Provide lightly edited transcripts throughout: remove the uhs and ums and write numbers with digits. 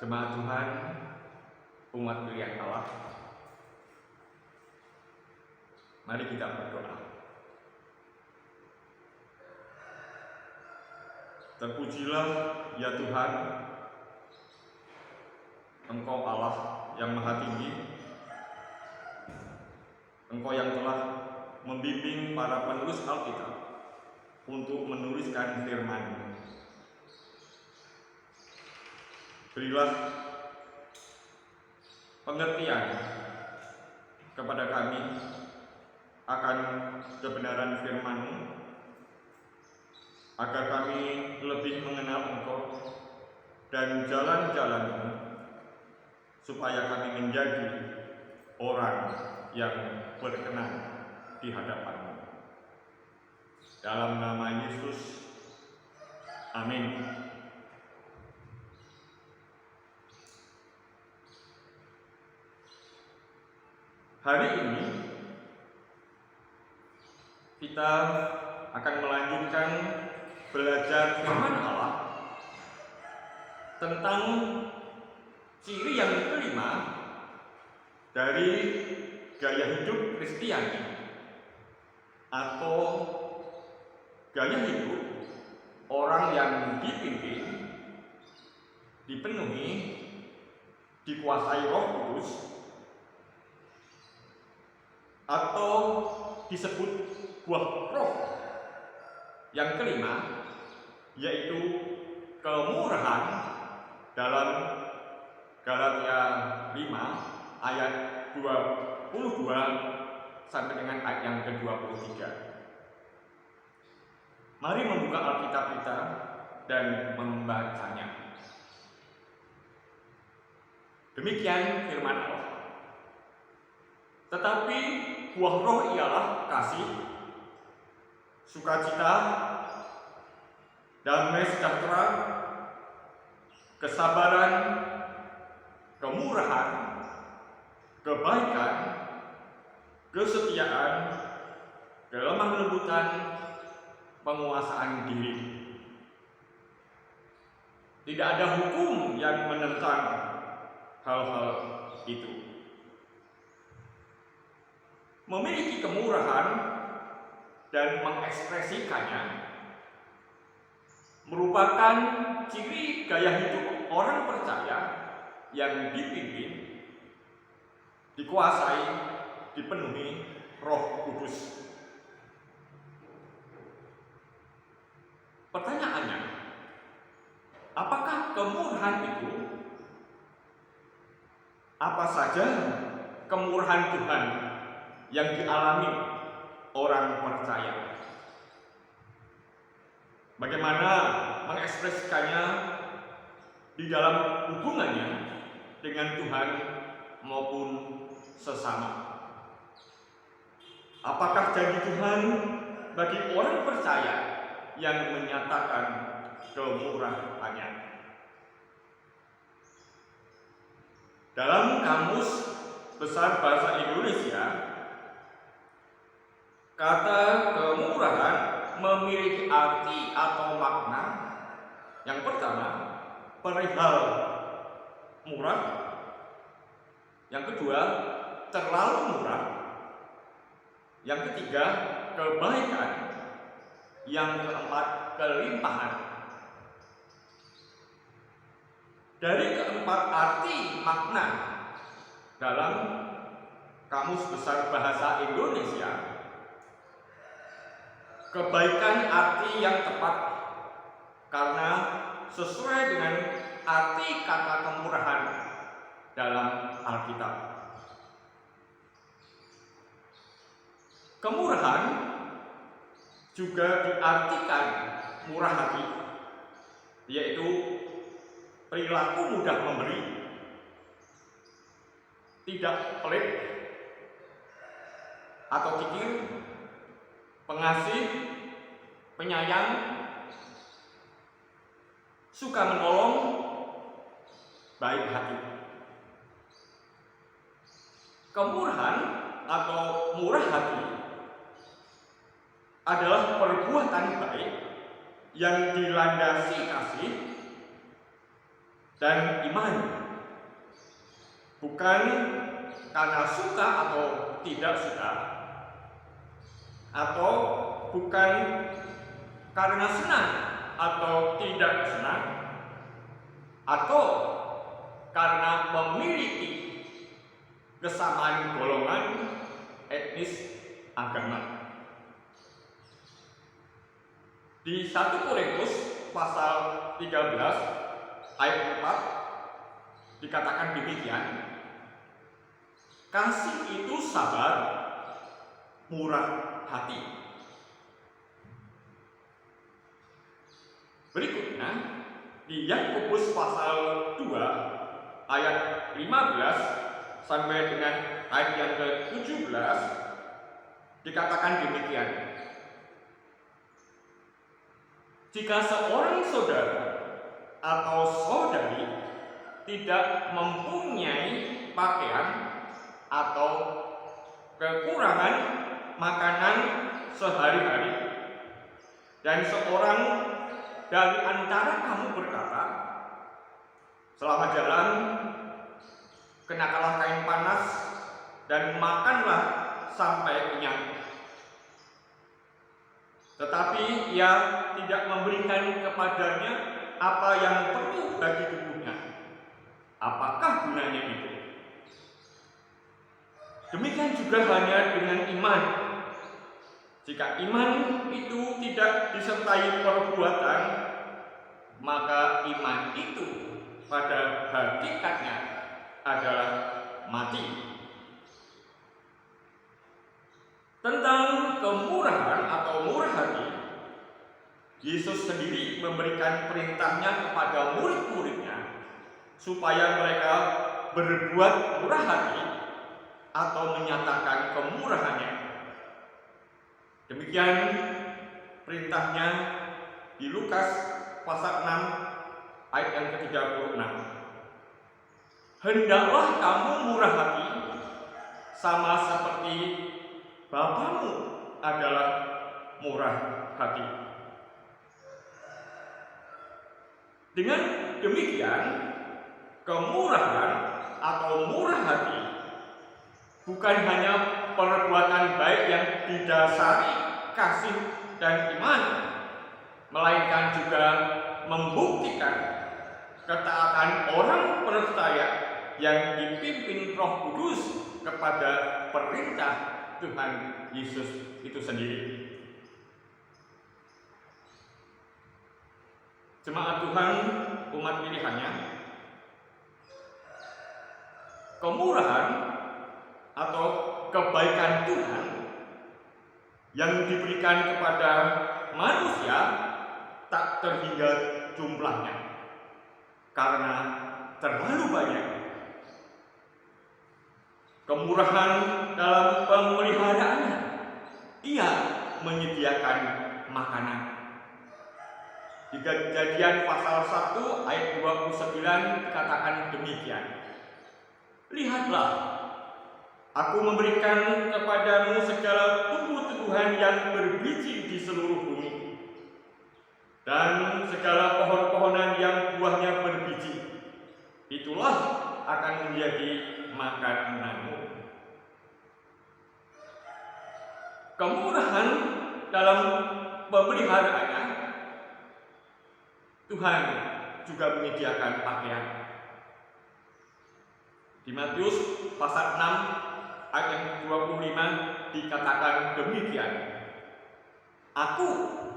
Jemaat Tuhan, umat pilihan Allah, mari kita berdoa. Terpujilah ya Tuhan, Engkau Allah yang Maha Tinggi, Engkau yang telah membimbing para penulis Alkitab untuk menuliskan firman-Mu. Berilah pengertian kepada kami akan kebenaran firman-Mu, agar kami lebih mengenal Engkau dan jalan-jalan-Mu, supaya kami menjadi orang yang berkenan di hadapan-Mu. Dalam nama Yesus, amin. Hari ini kita akan melanjutkan belajar firman Allah tentang ciri yang kelima dari gaya hidup Kristiani, atau gaya hidup orang yang dipimpin, dipenuhi, dikuasai Roh Kudus, atau disebut buah roh yang kelima, yaitu kemurahan dalam Galatia 5 ayat 22 sampai dengan ayat yang ke-23. Mari membuka Alkitab kita dan membacanya. Demikian firman Allah. Tetapi buah roh ialah kasih, sukacita, damai sejahtera, kesabaran, kemurahan, kebaikan, kesetiaan, kelemah lembutan, penguasaan diri. Tidak ada hukum yang menentang hal-hal itu. Memiliki kemurahan dan mengekspresikannya merupakan ciri gaya hidup orang percaya yang dipimpin, dikuasai, dipenuhi Roh Kudus. Pertanyaannya, apakah kemurahan itu? Apa saja kemurahan Tuhan yang dialami orang percaya? Bagaimana mengekspresikannya di dalam hubungannya dengan Tuhan maupun sesama? Apakah janji Tuhan bagi orang percaya yang menyatakan kemurahannya? Dalam Kamus Besar Bahasa Indonesia, kata kemurahan memiliki arti atau makna. Yang pertama, perihal murah. Yang kedua, terlalu murah. Yang ketiga, kebaikan. Yang keempat, kelimpahan. Dari keempat arti makna dalam Kamus Besar Bahasa Indonesia, kebaikan arti yang tepat karena sesuai dengan arti kata kemurahan dalam Alkitab. Kemurahan juga diartikan murah hati, yaitu perilaku mudah memberi, tidak pelit atau kikir, pengasih, penyayang, suka menolong, baik hati. Kemurahan atau murah hati adalah perbuatan baik yang dilandasi kasih dan iman. Bukan karena suka atau tidak suka, atau bukan karena senang atau tidak senang, atau karena memiliki kesamaan golongan, etnis, agama. Di 1 Korintus pasal 13 ayat 4 dikatakan demikian, kasih itu sabar, murah hati. Berikutnya di Yakobus pasal 2 ayat 15 sampai dengan ayat yang ke-17 dikatakan demikian, jika seorang saudara atau saudari tidak mempunyai pakaian atau kekurangan makanan sehari-hari, dan seorang dari antara kamu berkata, selama jalan kenakanlah kain panas dan makanlah sampai kenyang, tetapi ia tidak memberikan kepadanya apa yang perlu bagi tubuhnya, apakah gunanya itu? Demikian juga hanya dengan iman. Jika iman itu tidak disertai perbuatan, maka iman itu pada hakikatnya adalah mati. Tentang kemurahan atau murah hati, Yesus sendiri memberikan perintahnya kepada murid-muridnya supaya mereka berbuat murah hati atau menyatakan kemurahannya. Demikian perintahnya di Lukas pasal 6 ayat yang ke-36. Hendaklah kamu murah hati sama seperti Bapamu adalah murah hati. Dengan demikian, kemurahan atau murah hati bukan hanya perbuatan baik yang didasari kasih dan iman, melainkan juga membuktikan ketaatan orang percaya yang dipimpin Roh Kudus kepada perintah Tuhan Yesus itu sendiri. Jemaat Tuhan, umat pilihannya, kemurahan atau kebaikan Tuhan yang diberikan kepada manusia tak terhingga jumlahnya karena terlalu banyak. Kemurahan dalam pemeliharaannya, ia menyediakan makanan. Di Kejadian pasal 1 ayat 29 dikatakan demikian, lihatlah, aku memberikan kepadamu segala tumbuh-tumbuhan yang berbiji di seluruh bumi, dan segala pohon-pohonan yang buahnya berbiji, itulah akan menjadi makananmu. Kemurahan dalam pemeliharaannya, Tuhan juga menyediakan pakaian. Di Matius pasal 6 ayat yang 25 dikatakan demikian, Aku,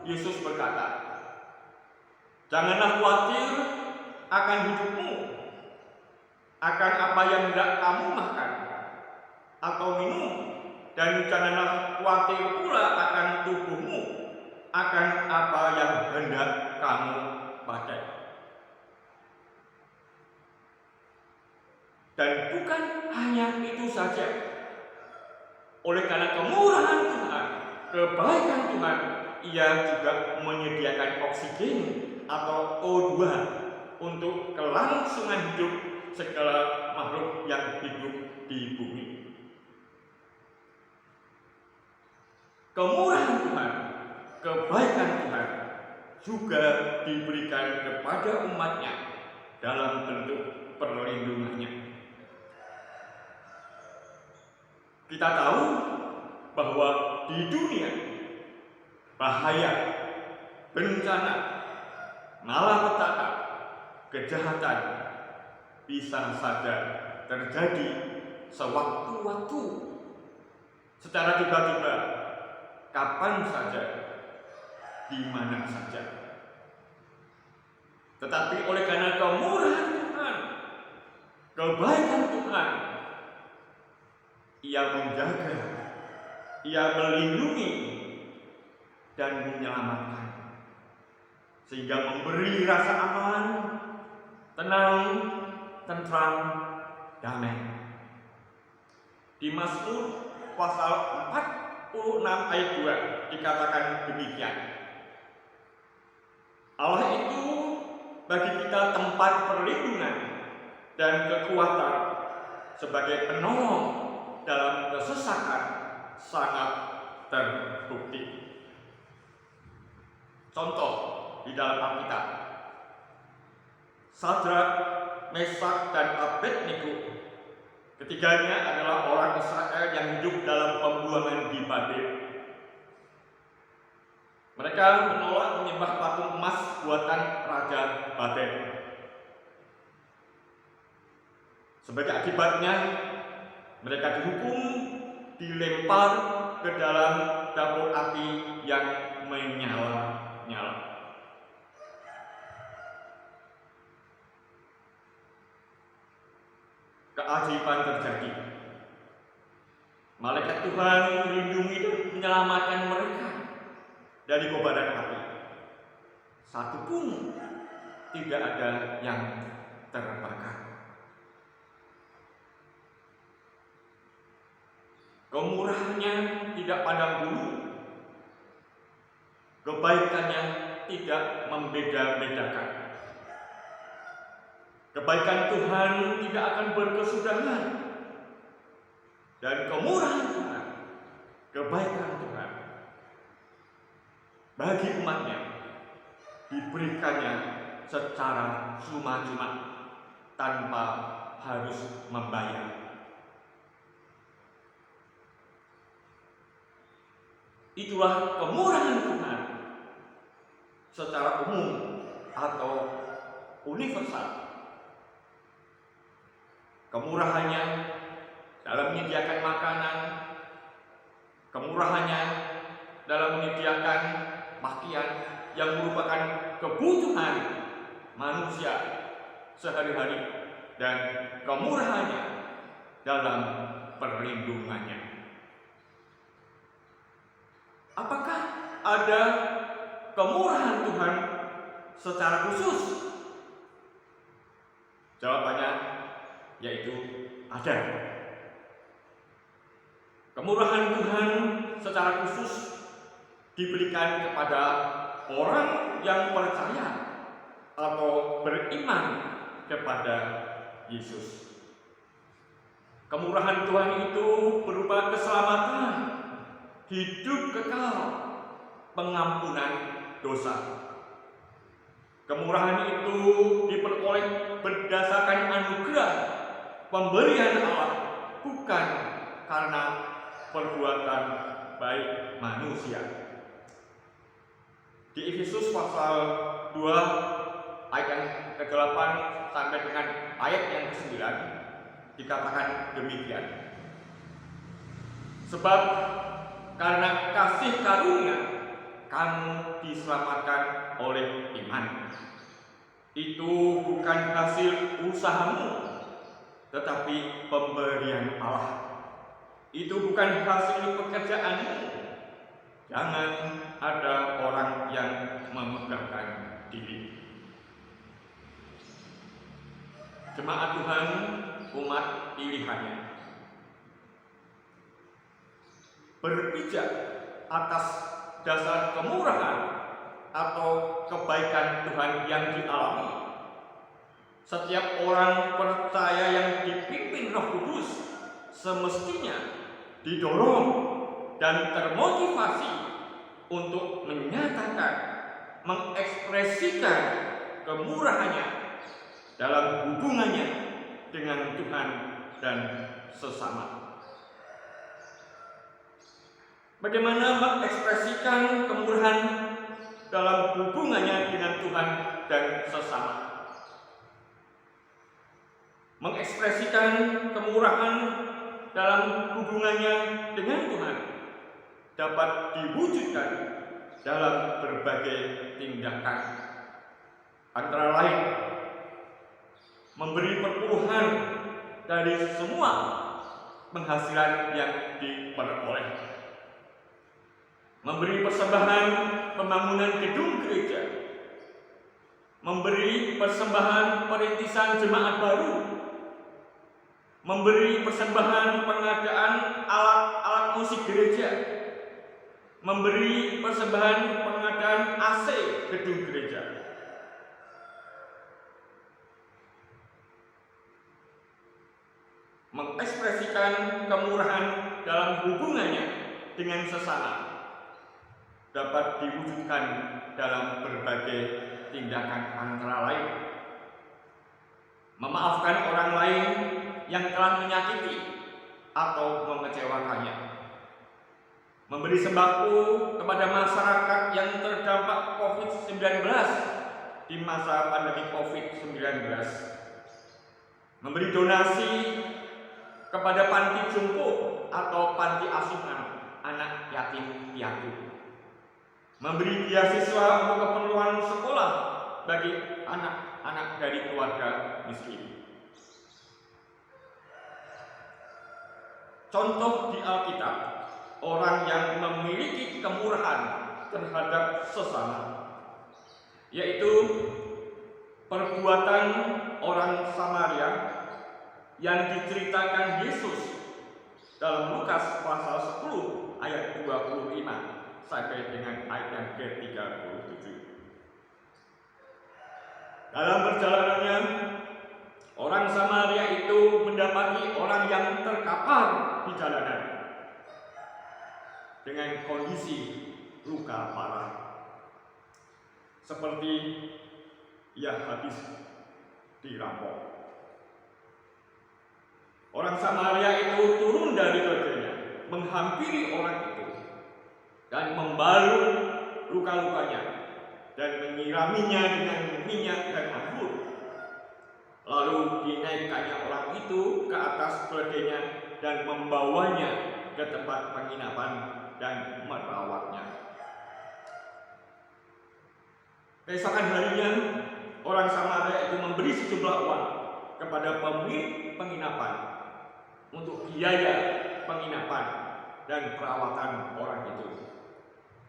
Yesus berkata, janganlah khawatir akan hidupmu, akan apa yang hendak kamu makan atau minum, dan janganlah khawatir pula akan tubuhmu, akan apa yang hendak kamu pakai. Dan bukan hanya itu saja, oleh karena kemurahan Tuhan, kebaikan Tuhan, ia juga menyediakan oksigen atau O2 untuk kelangsungan hidup segala makhluk yang hidup di bumi. Kemurahan Tuhan, kebaikan Tuhan juga diberikan kepada umatnya dalam bentuk Kita tahu bahwa di dunia bahaya, bencana, malapetaka, kejahatan bisa saja terjadi sewaktu-waktu, secara tiba-tiba, kapan saja, di mana saja. Tetapi oleh karena kemurahan Tuhan, kebaikan Tuhan, Ia menjaga, Ia melindungi dan menyelamatkan, sehingga memberi rasa aman, tenang, tentram, damai. Di Mazmur pasal 46 ayat 2 dikatakan demikian. Allah itu bagi kita tempat perlindungan dan kekuatan, sebagai penolong dalam kesesakan sangat terbukti. Contoh di dalam Alkitab, Sadrak, Mesak, dan Abednego, ketiganya adalah orang Israel yang hidup dalam pembuangan di Babel. Mereka menolak menyembah patung emas buatan Raja Babel. Sebagai akibatnya, mereka dihukum, dilempar ke dalam dapur api yang menyala-nyala. Keajaiban terjadi. Malaikat Tuhan melindungi dan menyelamatkan mereka dari kobaran api. Satu pun tidak ada yang terbakar. Kemurahannya tidak pandang bulu, kebaikannya tidak membeda-bedakan. Kebaikan Tuhan tidak akan berkesudahan, dan kemurahan Tuhan, kebaikan Tuhan bagi umatnya diberikannya secara cuma-cuma tanpa harus membayar. Itulah kemurahan Tuhan secara umum atau universal. Kemurahannya dalam menyediakan makanan, kemurahannya dalam menyediakan pakaian yang merupakan kebutuhan manusia sehari-hari, dan kemurahannya dalam perlindungannya. Apakah ada kemurahan Tuhan secara khusus? Jawabannya yaitu ada. Kemurahan Tuhan secara khusus diberikan kepada orang yang percaya atau beriman kepada Yesus. Kemurahan Tuhan itu berupa keselamatan, hidup kekal, pengampunan dosa. Kemurahan itu diperoleh berdasarkan anugerah pemberian Allah, bukan karena perbuatan baik manusia. Di Efesus pasal 2 ayat yang ke-8 sampai dengan ayat yang ke-9 dikatakan demikian. Sebab karena kasih karunia kamu diselamatkan oleh iman. Itu bukan hasil usahamu, tetapi pemberian Allah. Itu bukan hasil pekerjaanmu. Jangan ada orang yang memegahkan diri. Jemaat Tuhan, umat pilihannya, berpijak atas dasar kemurahan atau kebaikan Tuhan yang dialami. Setiap orang percaya yang dipimpin Roh Kudus semestinya didorong dan termotivasi untuk menyatakan, mengekspresikan kemurahannya dalam hubungannya dengan Tuhan dan sesama. Bagaimana mengekspresikan kemurahan dalam hubungannya dengan Tuhan dan sesama. Mengekspresikan kemurahan dalam hubungannya dengan Tuhan dapat diwujudkan dalam berbagai tindakan. Antara lain, memberi perpuluhan dari semua penghasilan yang diperoleh, memberi persembahan pembangunan gedung gereja, memberi persembahan perintisan jemaat baru, memberi persembahan pengadaan alat-alat musik gereja, memberi persembahan pengadaan AC gedung gereja. Mengekspresikan kemurahan dalam hubungannya dengan sesama dapat diwujudkan dalam berbagai tindakan, antara lain memaafkan orang lain yang telah menyakiti atau mengecewakannya, memberi sembako kepada masyarakat yang terdampak COVID-19 di masa pandemi COVID-19, memberi donasi kepada panti jompo atau panti asuhan anak yatim piatu, memberi beasiswa untuk keperluan sekolah bagi anak-anak dari keluarga miskin. Contoh di Alkitab, orang yang memiliki kemurahan terhadap sesama, yaitu perbuatan orang Samaria yang diceritakan Yesus dalam Lukas pasal 10 ayat 25 sampai dengan ayat yang ke-37. Dalam perjalanannya, orang Samaria itu mendapati orang yang terkapar di jalanan dengan kondisi luka parah, seperti ia habis dirampok. Orang Samaria itu turun dari keledainya, menghampiri orang itu, dan membalut luka-lukanya, dan menyiraminya dengan minyak dan anggur. Lalu dinaikkannya orang itu ke atas keledainya dan membawanya ke tempat penginapan dan merawatnya. Keesokan harinya, orang Samaria itu memberi sejumlah uang kepada pemilik penginapan untuk biaya penginapan dan perawatan orang itu,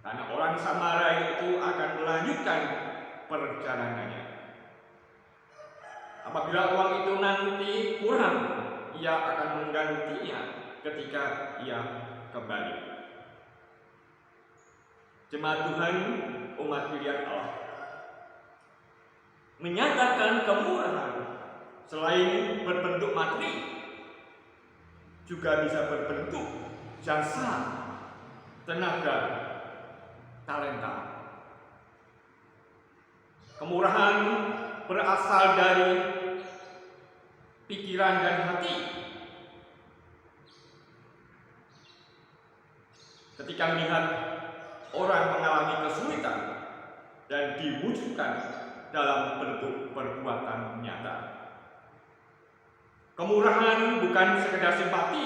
karena orang Samaria itu akan melanjutkan perjalanannya. Apabila uang itu nanti kurang, ia akan menggantinya ketika ia kembali. Jemaat Tuhan, umat pilihan Allah, menyatakan kemurahan selain berbentuk materi, juga bisa berbentuk jasa, tenaga, talenta. Kemurahan berasal dari pikiran dan hati. Ketika melihat orang mengalami kesulitan dan diwujudkan dalam bentuk perbuatan nyata. Kemurahan bukan sekedar simpati,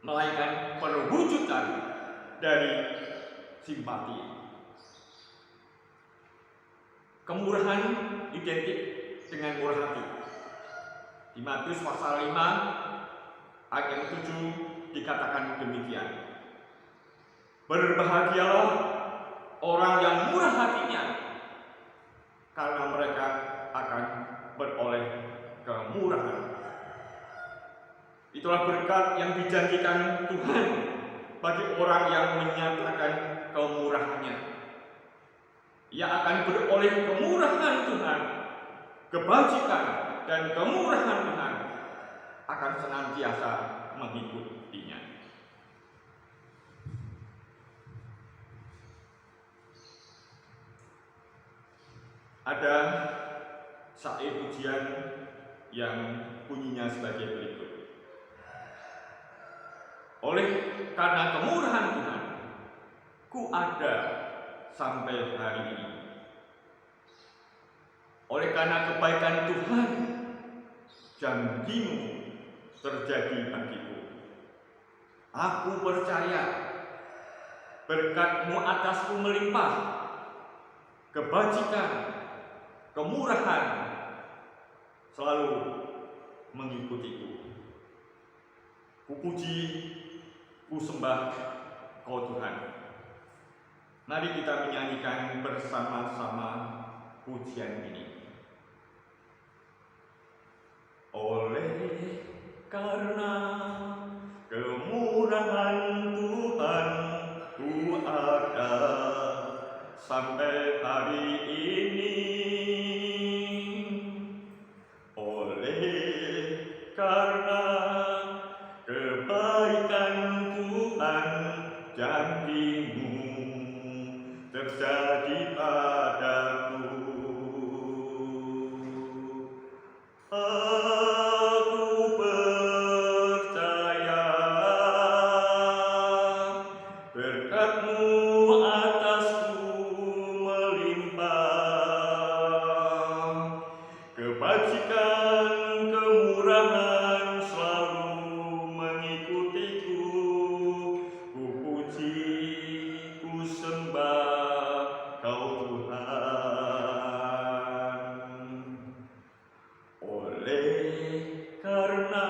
melainkan perwujudan dari simpati. Kemurahan identik dengan murah hati. Di Matius pasal 5 ayat 7 dikatakan demikian. Berbahagialah orang yang murah hatinya, karena mereka akan beroleh kemurahan. Itulah berkat yang dijanjikan Tuhan bagi orang yang menyatakan kemurahannya. Ia akan beroleh kemurahan Tuhan, kebajikan dan kemurahan Tuhan akan senantiasa mengikutinya. Ada syair pujian yang bunyinya sebagai berikut. Oleh karena kemurahan Tuhan, ku ada sampai hari ini. Oleh karena kebaikan Tuhan, janjimu terjadi bagiku. Aku percaya berkat-Mu atasku melimpah, kebajikan, kemurahan selalu mengikutiku. Ku puji, ku sembah Kau Tuhan. Mari kita menyanyikan bersama-sama pujian ini. Oleh karena kemurahan Tuhan, ku ada sampai hari ini. Oleh karena kebaikan Tuhan, janji-Mu terjadi padaku. Aku percaya berkat-Mu atasku melimpah, kebajikan, kemurahan selalu mengikutiku. Ku puji, ku sembah Kau Tuhan. Oleh karena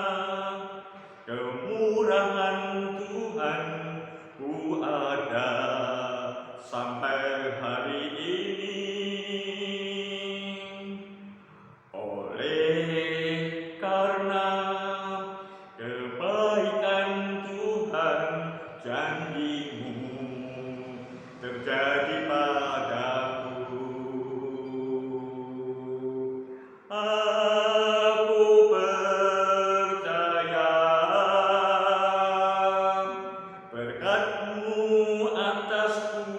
kemurahan Tuhan, ku ada sampai hari ini. Oleh karena kebaikan Tuhan, janji-Mu terjadi padaku. Aku percaya berkat-Mu atasku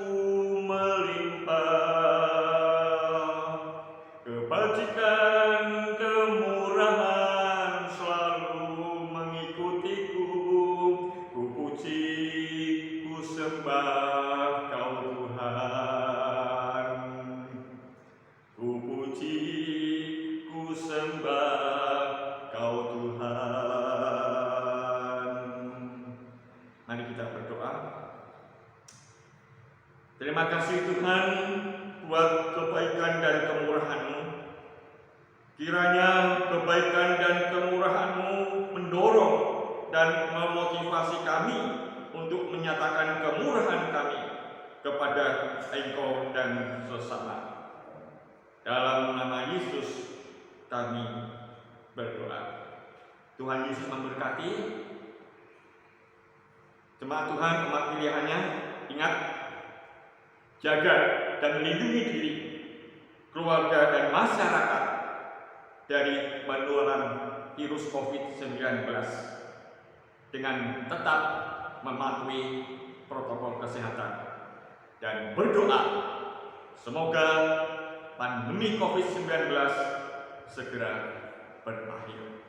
melimpah, kebajikan, kemurahan selalu mengikutiku. Ku puji, ku sembah Kau Tuhan. Ku puji, ku sembah Kau Tuhan. Mari kita berdoa. Terima kasih Tuhan buat kebaikan dan kemurahan-Mu. Kiranya kebaikan dan kemurahan-Mu mendorong dan memotivasi kami untuk menyatakan kemurahan kami kepada Engkau dan sesama. Dalam nama Yesus kami berdoa. Tuhan Yesus memberkati. Jemaat Tuhan, umat pilihannya, ingat, jaga dan melindungi diri, keluarga dan masyarakat dari penularan virus COVID-19 dengan tetap mematuhi protokol kesehatan dan berdoa semoga pandemi COVID-19 segera berakhir.